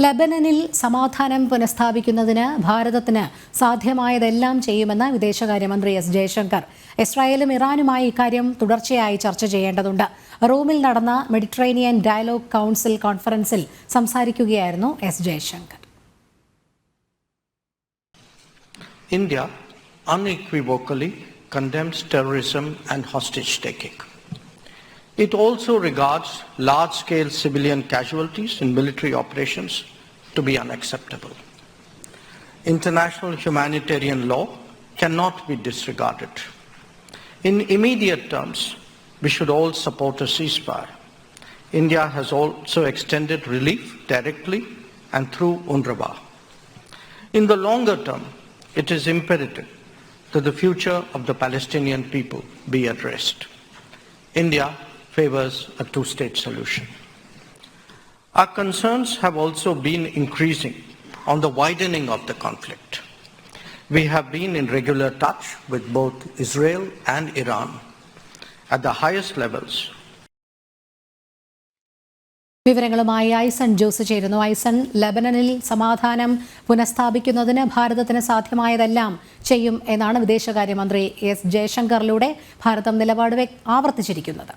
ലബനനിൽ സമാധാനം പുനഃസ്ഥാപിക്കുന്നതിന് ഭാരതത്തിന് സാധ്യമായതെല്ലാം ചെയ്യുമെന്ന് വിദേശകാര്യമന്ത്രി എസ് ജയശങ്കർ. ഇസ്രായേലും ഇറാനുമായി ഇക്കാര്യം തുടർച്ചയായി ചർച്ച ചെയ്യേണ്ടതുണ്ട്. റോമിൽ നടന്ന മെഡിറ്ററേനിയൻ ഡയലോഗ് കൗൺസിൽ കോൺഫറൻസിൽ സംസാരിക്കുകയായിരുന്നു S Jaishankar. India unequivocally condemns terrorism and hostage-taking. It also regards large-scale civilian casualties in military operations to be unacceptable. International humanitarian law cannot be disregarded. In immediate terms, we should all support a ceasefire. India has also extended relief directly and through UNRWA. In the longer term, it is imperative that the future of the Palestinian people be addressed. India favors a two-state solution. Our concerns have also been increasing on the widening of the conflict. We have been in regular touch with both Israel and Iran at the highest levels. വിവരങ്ങളുമായി ഐസൺ ജോസ് ചേരുന്നു. ഐസൺ, ലബനനിൽ സമാധാനം പുനഃസ്ഥാപിക്കുന്നതിന് ഭാരതത്തിന് സാധ്യമായതെല്ലാം ചെയ്യും എന്നാണ് വിദേശകാര്യമന്ത്രി S ജയശങ്കറിലൂടെ ഭാരതം നിലപാട് ആവർത്തിച്ചിരിക്കുന്നത്.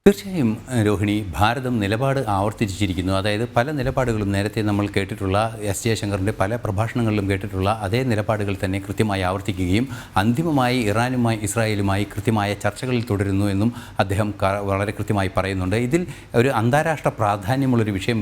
തീർച്ചയായും രോഹിണി, ഭാരതം നിലപാട് ആവർത്തിച്ചിരിക്കുന്നു. അതായത് പല നിലപാടുകളും നേരത്തെ നമ്മൾ കേട്ടിട്ടുള്ള എസ് ജയശങ്കറിൻ്റെ പല പ്രഭാഷണങ്ങളിലും കേട്ടിട്ടുള്ള അതേ നിലപാടുകൾ തന്നെ കൃത്യമായി ആവർത്തിക്കുകയും അന്തിമമായി ഇറാനുമായി ഇസ്രായേലുമായി കൃത്യമായ ചർച്ചകളിൽ തുടരുന്നു എന്നും അദ്ദേഹം വളരെ കൃത്യമായി പറയുന്നുണ്ട്. ഇതിൽ ഒരു അന്താരാഷ്ട്ര പ്രാധാന്യമുള്ളൊരു വിഷയം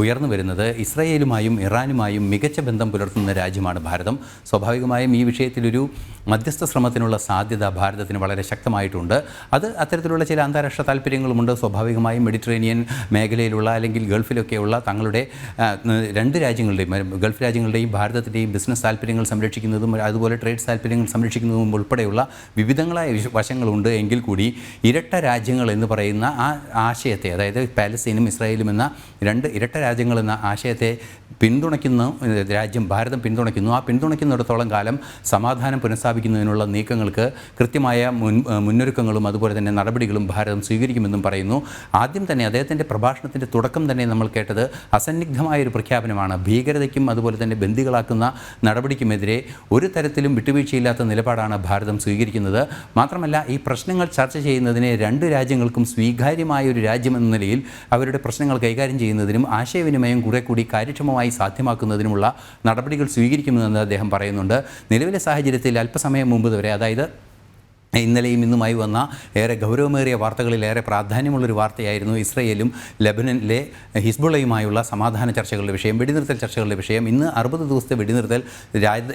ഉയർന്നു വരുന്നത് ഇസ്രായേലുമായും ഇറാനുമായും മികച്ച ബന്ധം പുലർത്തുന്ന രാജ്യമാണ് ഭാരതം. സ്വാഭാവികമായും ഈ വിഷയത്തിലൊരു മധ്യസ്ഥ ശ്രമത്തിനുള്ള സാധ്യത ഭാരതത്തിന് വളരെ ശക്തമായിട്ടുണ്ട്. അത് അത്തരത്തിലുള്ള ചില അന്താരാഷ്ട്ര താല്പര്യങ്ങളുമുണ്ട്. സ്വാഭാവികമായും മെഡിറ്ററേനിയൻ മേഖലയിലുള്ള അല്ലെങ്കിൽ ഗൾഫിലൊക്കെയുള്ള തങ്ങളുടെ രണ്ട് രാജ്യങ്ങളുടെയും ഗൾഫ് രാജ്യങ്ങളുടെയും ഭാരതത്തിൻ്റെയും ബിസിനസ് താല്പര്യങ്ങൾ സംരക്ഷിക്കുന്നതും അതുപോലെ ട്രേഡ് താല്പര്യങ്ങൾ സംരക്ഷിക്കുന്നതും ഉൾപ്പെടെയുള്ള വിവിധങ്ങളായ വശങ്ങളുണ്ട്. എങ്കിൽ കൂടി ഇരട്ട രാജ്യങ്ങൾ എന്ന് പറയുന്ന ആ ആശയത്തെ, അതായത് പാലസ്തീനും ഇസ്രായേലും എന്ന രണ്ട് ഇരട്ട രാജ്യങ്ങൾ എന്ന ആശയത്തെ പിന്തുണയ്ക്കുന്ന രാജ്യം ഭാരതം പിന്തുണയ്ക്കുന്നു. ആ പിന്തുണയ്ക്കുന്നിടത്തോളം കാലം സമാധാനം പുനഃസ്ഥാപിക്കുന്നതിനുള്ള നീക്കങ്ങൾക്ക് കൃത്യമായ മുന്നൊരുക്കങ്ങളും അതുപോലെ തന്നെ നടപടികളും ഭാരതം സ്വീകരിക്കുമെന്നും പറയുന്നു. ആദ്യം തന്നെ അദ്ദേഹത്തിൻ്റെ പ്രഭാഷണത്തിൻ്റെ തുടക്കം തന്നെ നമ്മൾ കേട്ടത് അസന്നിഗ്ധമായൊരു പ്രഖ്യാപനമാണ്. ഭീകരതയ്ക്കും അതുപോലെ തന്നെ ബന്ദികളാക്കുന്ന നടപടിക്കുമെതിരെ ഒരു തരത്തിലും വിട്ടുവീഴ്ചയില്ലാത്ത നിലപാടാണ് ഭാരതം സ്വീകരിക്കുന്നത്. മാത്രമല്ല, ഈ പ്രശ്നങ്ങൾ ചർച്ച ചെയ്യുന്നതിന് രണ്ട് രാജ്യങ്ങൾക്കും സ്വീകാര്യമായ ഒരു രാജ്യമെന്ന നിലയിൽ അവരുടെ പ്രശ്നങ്ങൾ കൈകാര്യം ചെയ്യുന്നതിനും ആശയവിനിമയം കുറെ കൂടി കാര്യക്ഷമമായി സാധ്യമാക്കുന്നതിനുമുള്ള നടപടികൾ സ്വീകരിക്കുമെന്ന് അദ്ദേഹം പറയുന്നുണ്ട്. നിലവിലെ സാഹചര്യത്തിൽ അല്പസമയം മുമ്പ് വരെ, അതായത് ഇന്നലെയും ഇന്നുമായി വന്ന ഏറെ ഗൗരവമേറിയ വാർത്തകളിൽ ഏറെ പ്രാധാന്യമുള്ളൊരു വാർത്തയായിരുന്നു ഇസ്രയേലും ലബനനിലെ ഹിസ്ബുള്ളയുമായുള്ള സമാധാന ചർച്ചകളുടെ വിഷയം, വെടിനിർത്തൽ ചർച്ചകളുടെ വിഷയം. ഇന്ന് 60 ദിവസത്തെ വെടിനിർത്തൽ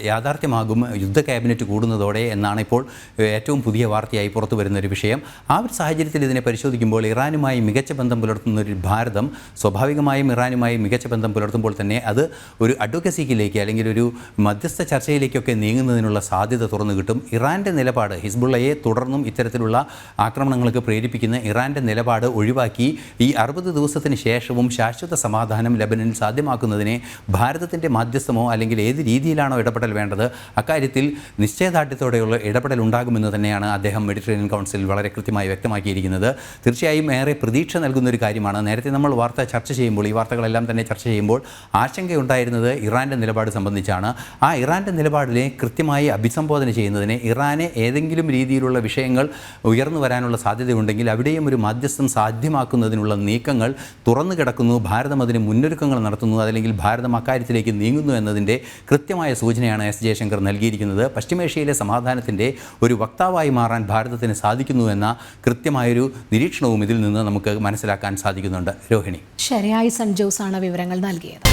യാഥാർത്ഥ്യമാകും യുദ്ധ ക്യാബിനറ്റ് കൂടുന്നതോടെ എന്നാണ് ഇപ്പോൾ ഏറ്റവും പുതിയ വാർത്തയായി പുറത്തു വരുന്നൊരു വിഷയം. ആ ഒരു സാഹചര്യത്തിൽ ഇതിനെ പരിശോധിക്കുമ്പോൾ ഇറാനുമായി മികച്ച ബന്ധം പുലർത്തുന്ന ഒരു ഭാരതം സ്വാഭാവികമായും ഇറാനുമായി മികച്ച ബന്ധം പുലർത്തുമ്പോൾ തന്നെ അത് ഒരു അഡ്വക്കസിയിലേക്ക് അല്ലെങ്കിൽ ഒരു മധ്യസ്ഥ ചർച്ചയിലേക്കൊക്കെ നീങ്ങുന്നതിനുള്ള സാധ്യത തുറന്നു കിട്ടും. ഇറാൻ്റെ നിലപാട്, ഹിസ്ബുള്ളയെ തുടർന്നും ഇത്തരത്തിലുള്ള ആക്രമണങ്ങൾക്ക് പ്രേരിപ്പിക്കുന്ന ഇറാൻ്റെ നിലപാട് ഒഴിവാക്കി ഈ 60 ദിവസത്തിന് ശേഷവും ശാശ്വത സമാധാനം ലബനനിൽ സാധ്യമാക്കുന്നതിനെ ഭാരതത്തിൻ്റെ മാധ്യസ്ഥമോ അല്ലെങ്കിൽ ഏത് രീതിയിലാണോ ഇടപെടൽ വേണ്ടത് അക്കാര്യത്തിൽ നിശ്ചയദാർഢ്യത്തോടെയുള്ള ഇടപെടൽ ഉണ്ടാകുമെന്ന് തന്നെയാണ് അദ്ദേഹം മെഡിറ്ററേനിയൻ കൗൺസിലിൽ വളരെ കൃത്യമായി വ്യക്തമാക്കിയിരിക്കുന്നത്. തീർച്ചയായും ഏറെ പ്രതീക്ഷ നൽകുന്നൊരു കാര്യമാണ്. നേരത്തെ നമ്മൾ വാർത്ത ചർച്ച ചെയ്യുമ്പോൾ, ഈ വാർത്തകളെല്ലാം തന്നെ ചർച്ച ചെയ്യുമ്പോൾ ആശങ്കയുണ്ടായിരുന്നത് ഇറാൻ്റെ നിലപാട് സംബന്ധിച്ചാണ്. ആ ഇറാൻ്റെ നിലപാടിനെ കൃത്യമായി അഭിസംബോധന ചെയ്യുന്നതിന് ഇറാനെ ഏതെങ്കിലും രീതിയിലുള്ള വിഷയങ്ങൾ ഉയർന്നു വരാനുള്ള സാധ്യതയുണ്ടെങ്കിൽ അവിടെയും ഒരു മധ്യസ്ഥം സാധ്യമാക്കുന്നതിനുള്ള നീക്കങ്ങൾ തുറന്നു കിടക്കുന്നു. ഭാരതം അതിന് മുന്നൊരുക്കങ്ങൾ നടത്തുന്നു, അതല്ലെങ്കിൽ ഭാരതം അക്കാര്യത്തിലേക്ക് നീങ്ങുന്നു എന്നതിൻ്റെ കൃത്യമായ സൂചനയാണ് എസ് ജയശങ്കർ നൽകിയിരിക്കുന്നത്. പശ്ചിമേഷ്യയിലെ സമാധാനത്തിൻ്റെ ഒരു വക്താവായി മാറാൻ ഭാരതത്തിന് സാധിക്കുന്നു എന്ന കൃത്യമായൊരു നിരീക്ഷണവും ഇതിൽ നിന്ന് നമുക്ക് മനസ്സിലാക്കാൻ സാധിക്കുന്നുണ്ട്. രോഹിണി, ശരി, ഐസൺ ജോസ് ആണ് വിവരങ്ങൾ നൽകിയത്.